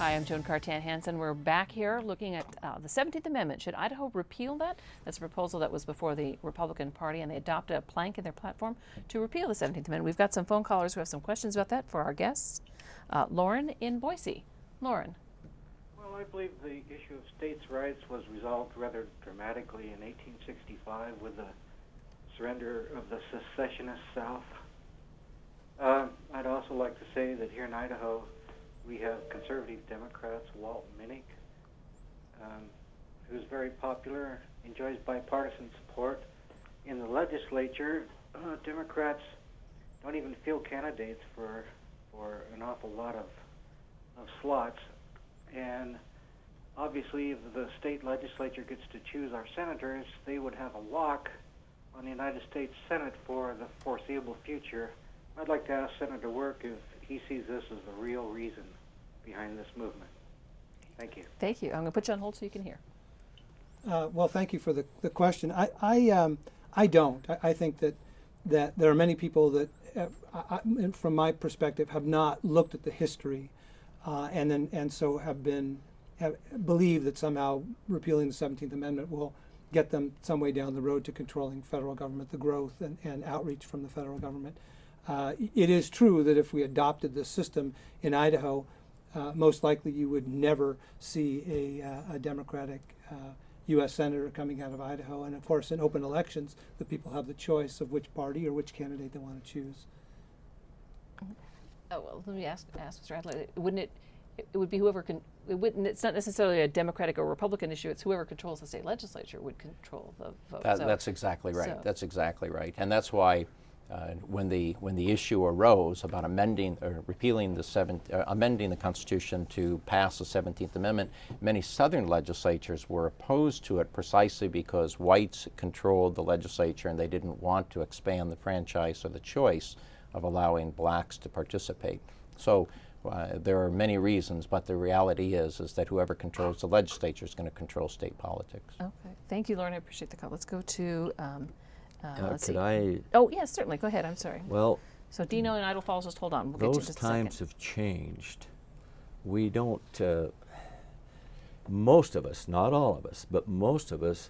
Hi, I'm Joan Cartan Hansen. We're back here looking at the 17th Amendment. Should Idaho repeal that? That's a proposal that was before the Republican Party, and they adopted a plank in their platform to repeal the 17th Amendment. We've got some phone callers who have some questions about that for our guests. Lauren in Boise. Lauren. Well, I believe the issue of states' rights was resolved rather dramatically in 1865 with the surrender of the secessionist South. I'd also like to say that here in Idaho, we have conservative Democrats, Walt Minnick, who's very popular, enjoys bipartisan support. In the legislature, Democrats don't even field candidates for an awful lot of slots. And obviously, if the state legislature gets to choose our senators, they would have a lock on the United States Senate for the foreseeable future. I'd like to ask Senator Work if he sees this as the real reason behind this movement. Thank you. Thank you. I'm going to put you on hold so you can hear. Well, thank you for the question. I don't. I think that there are many people that, from my perspective, have not looked at the history, and so have believe that somehow repealing the 17th Amendment will get them some way down the road to controlling federal government, the growth and outreach from the federal government. It is true that if we adopted this system in Idaho, most likely you would never see a Democratic U.S. Senator coming out of Idaho. And of course, in open elections, the people have the choice of which party or which candidate they want to choose. Oh, well, let me ask Mr. Adler. Wouldn't it would be whoever can, it's not necessarily a Democratic or Republican issue, it's whoever controls the state legislature would control the vote. That's exactly right. That's exactly right. And that's why when the issue arose about amending or repealing amending the Constitution to pass the 17th Amendment, many Southern legislatures were opposed to it precisely because whites controlled the legislature and they didn't want to expand the franchise or the choice of allowing blacks to participate. So there are many reasons, but the reality is that whoever controls the legislature is going to control state politics. Okay. Thank you, Lauren. I appreciate the call. Let's go to let's see. Could I? Oh, yes, certainly. Go ahead. I'm sorry. Well, so Dino and Idle Falls, just hold on. We'll get to those just times a second. have changed. We don't, most of us, not all of us, but most of us,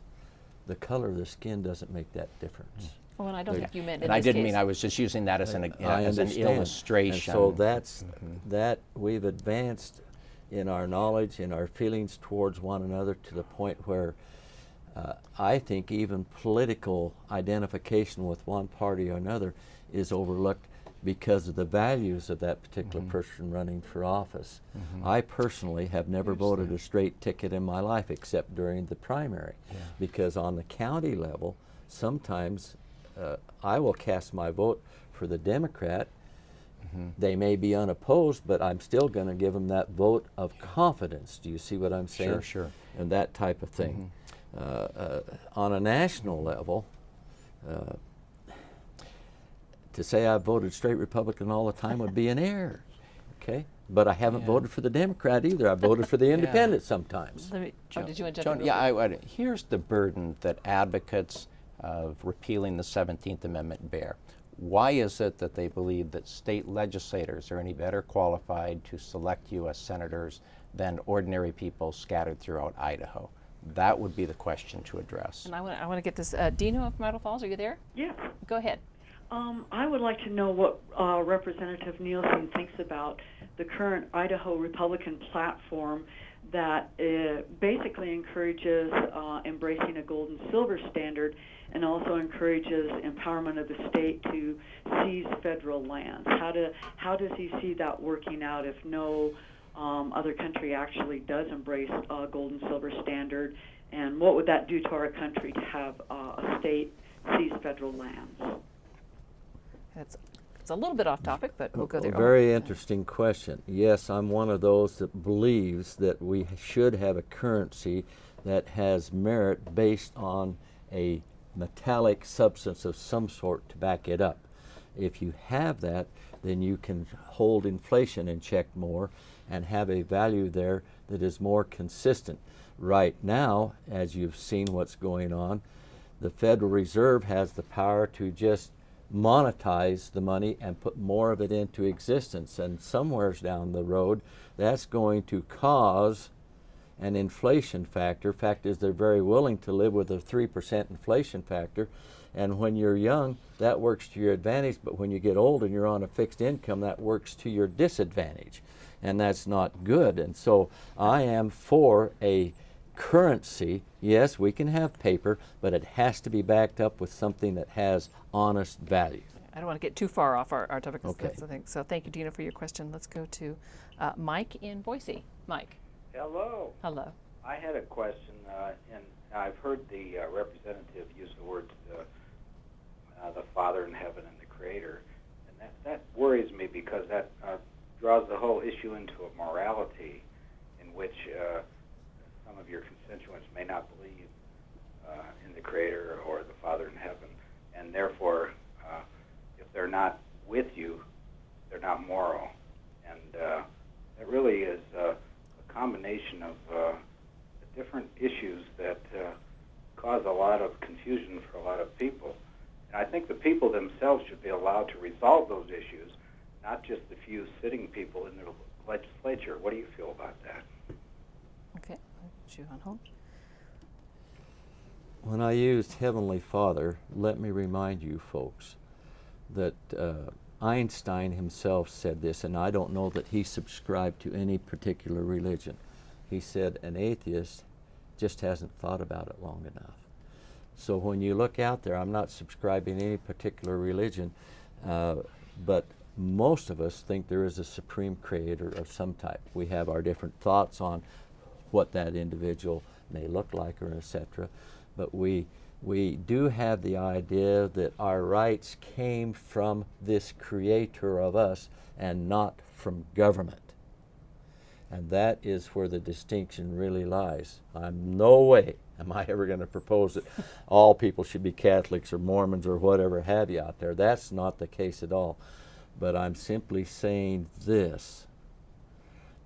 the color of the skin doesn't make that difference. Oh, and I don't think you meant in And I this didn't case. mean, I was just using that as an illustration. And so that we've advanced in our knowledge, in our feelings towards one another to the point where I think even political identification with one party or another is overlooked because of the values of that particular person running for office. I personally have never voted a straight ticket in my life except during the primary, because on the county level, sometimes I will cast my vote for the Democrat. They may be unopposed, but I'm still going to give them that vote of confidence. Do you see what I'm saying? Sure, sure. And that type of thing. On a national level, to say I voted straight Republican all the time would be an error, okay? But I haven't voted for the Democrat either. I voted for the independent sometimes. Let me, did you want to Joan, here's the burden that advocates of repealing the 17th Amendment bear. Why is it that they believe that state legislators are any better qualified to select U.S. senators than ordinary people scattered throughout Idaho? That would be the question to address. And I want to get this. Dino from Idle Falls, are you there? Yes. Go ahead. I would like to know what Representative Nielsen thinks about the current Idaho Republican platform that basically encourages embracing a gold and silver standard and also encourages empowerment of the state to seize federal lands. How does he see that working out if no other country actually does embrace a gold and silver standard? And what would that do to our country to have a state seize federal lands? It's a little bit off topic, but we'll go there. A very interesting question. Yes, I'm one of those that believes that we should have a currency that has merit based on a metallic substance of some sort to back it up. If you have that, then you can hold inflation in check more and have a value there that is more consistent. Right now, as you've seen what's going on, the Federal Reserve has the power to just monetize the money and put more of it into existence. And somewheres down the road, that's going to cause an inflation factor. Fact is, they're very willing to live with a 3% inflation factor. And when you're young, that works to your advantage. But when you get old and you're on a fixed income, that works to your disadvantage. And that's not good. And so I am for a currency. Yes, we can have paper, but it has to be backed up with something that has honest value. I don't want to get too far off our topic. Okay. That's the thing. So thank you, Dina, for your question. Let's go to Mike in Boise. Mike. Hello. Hello. I had a question, and I've heard the representative use the words the Father in heaven and the Creator, and that worries me because that draws the whole issue into a morality in which some of your constituents may not believe in the Creator or the Father in heaven, and therefore, if they're not with you, they're not moral, and it really is a combination of different issues that cause a lot of confusion for a lot of people. And I think the people themselves should be allowed to resolve those issues, not just the few sitting people in the legislature. What do you feel about that? Okay. I'll put you on hold. When I used Heavenly Father, let me remind you folks that Einstein himself said this, and I don't know that he subscribed to any particular religion. He said an atheist just hasn't thought about it long enough. So when you look out there, I'm not subscribing to any particular religion, but most of us think there is a supreme creator of some type. We have our different thoughts on what that individual may look like, or etc. But we do have the idea that our rights came from this creator of us and not from government. And that is where the distinction really lies. No way am I ever going to propose that all people should be Catholics or Mormons or whatever have you out there. That's not the case at all. But I'm simply saying this,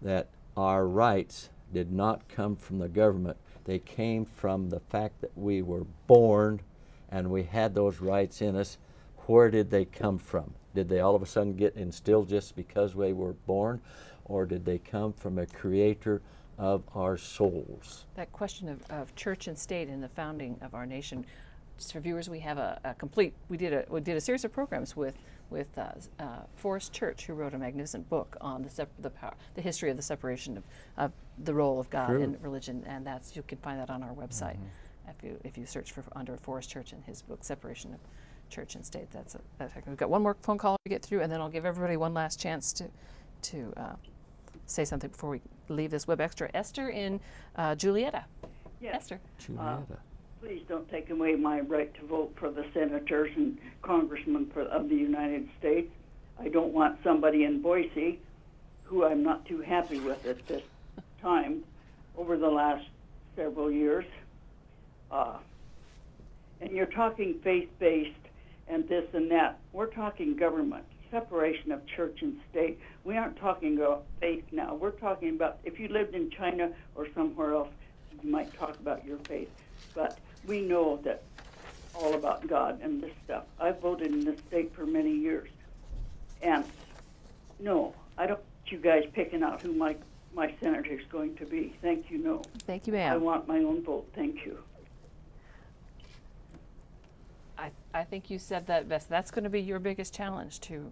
that our rights did not come from the government. They came from the fact that we were born and we had those rights in us. Where did they come from? Did they all of a sudden get instilled just because we were born? Or did they come from a creator of our souls? That question of church and state in the founding of our nation. Just for viewers, we have a complete. We did a series of programs with Forrest Church, who wrote a magnificent book on the history of the separation of the role of God True. in religion, and you can find that on our website if you search for under Forrest Church and his book Separation of Church and State. We've got one more phone call to get through, and then I'll give everybody one last chance to say something before we leave this Web Extra. Esther in Julietta. Yes. Esther. Julietta. Please don't take away my right to vote for the senators and congressmen of the United States. I don't want somebody in Boise, who I'm not too happy with at this time, over the last several years. And you're talking faith-based and this and that. We're talking government, separation of church and state. We aren't talking about faith now. We're talking about, if you lived in China or somewhere else, you might talk about your faith. But we know that all about God and this stuff. I've voted in this state for many years. And no, I don't want you guys picking out who my senator is going to be. Thank you, no. Thank you, I ma'am. want my own vote. Thank you. I think you said that best. That's going to be your biggest challenge to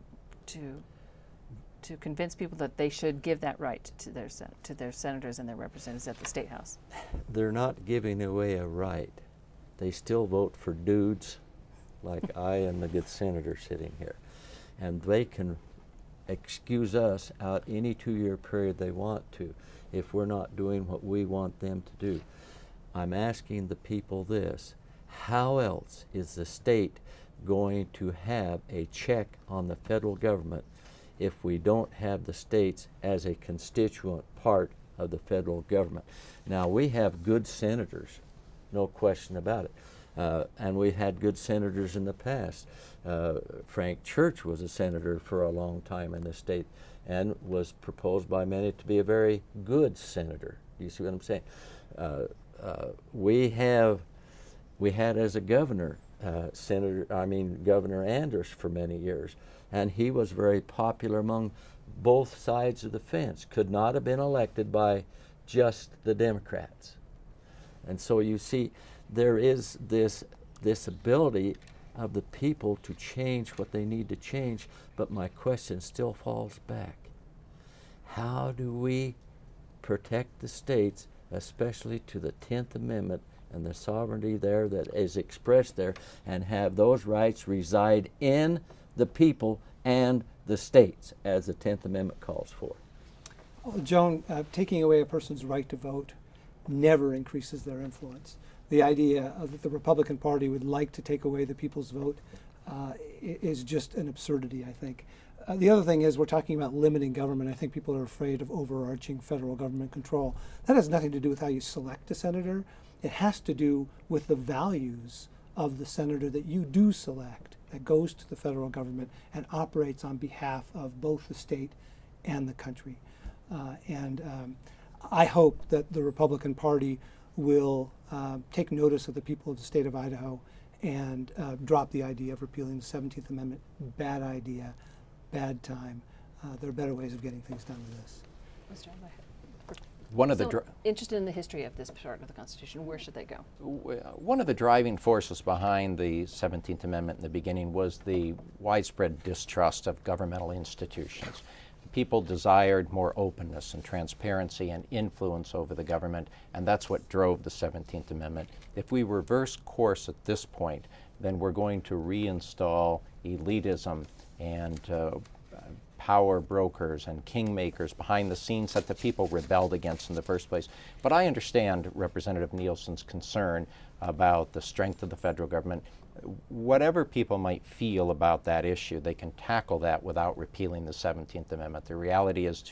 convince people that they should give that right to their senators and their representatives at the State House. They're not giving away a right. They still vote for dudes like I and the good senator sitting here. And they can excuse us out any 2-year period they want to if we're not doing what we want them to do. I'm asking the people this: how else is the state going to have a check on the federal government if we don't have the states as a constituent part of the federal government? Now, we have good senators, no question about it. And we've had good senators in the past. Frank Church was a senator for a long time in the state and was proposed by many to be a very good senator. You see what I'm saying? We had as a governor Governor Anders for many years, and he was very popular among both sides of the fence. Could not have been elected by just the Democrats. And so you see, there is this ability of the people to change what they need to change, but my question still falls back. How do we protect the states, especially to the 10th Amendment and the sovereignty there that is expressed there, and have those rights reside in the people and the states, as the 10th Amendment calls for? Well, Joan, taking away a person's right to vote never increases their influence. The idea that the Republican Party would like to take away the people's vote is just an absurdity, I think. The other thing is we're talking about limiting government. I think people are afraid of overarching federal government control. That has nothing to do with how you select a senator. It has to do with the values of the senator that you do select, that goes to the federal government and operates on behalf of both the state and the country. I hope that the Republican Party will take notice of the people of the state of Idaho and drop the idea of repealing the 17th Amendment. Bad idea, bad time. There are better ways of getting things done than this. Mr. One of the So, interested in the history of this part of the Constitution, where should they go? one of the driving forces behind the 17th Amendment in the beginning was the widespread distrust of governmental institutions. People desired more openness and transparency and influence over the government, and that's what drove the 17th Amendment. If we reverse course at this point, then we're going to reinstall elitism and power brokers and kingmakers behind the scenes that the people rebelled against in the first place. But I understand Representative Nielsen's concern about the strength of the federal government. Whatever people might feel about that issue, they can tackle that without repealing the 17th Amendment. The reality is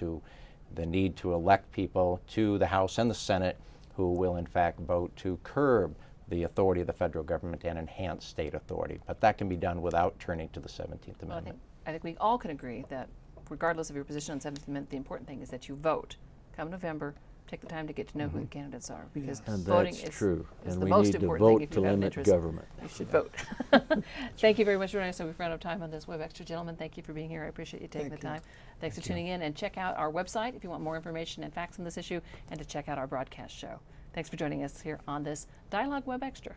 the need to elect people to the House and the Senate who will in fact vote to curb the authority of the federal government and enhance state authority. But that can be done without turning to the 17th Well, Amendment. I think we all can agree that regardless of your position on 17th Amendment, the important thing is that you vote. Come November, take the time to get to know who the candidates are, because And voting that's is, true. is And the we most need to important thing. vote If to you have an limit interest, government. you should vote. Thank you very much for joining us. We've run out of time on this Web Extra. Gentlemen, thank you for being here. I appreciate you taking Thank the you. time. Thanks for tuning in, and check out our website if you want more information and facts on this issue, and to check out our broadcast show. Thanks for joining us here on this Dialogue Web Extra.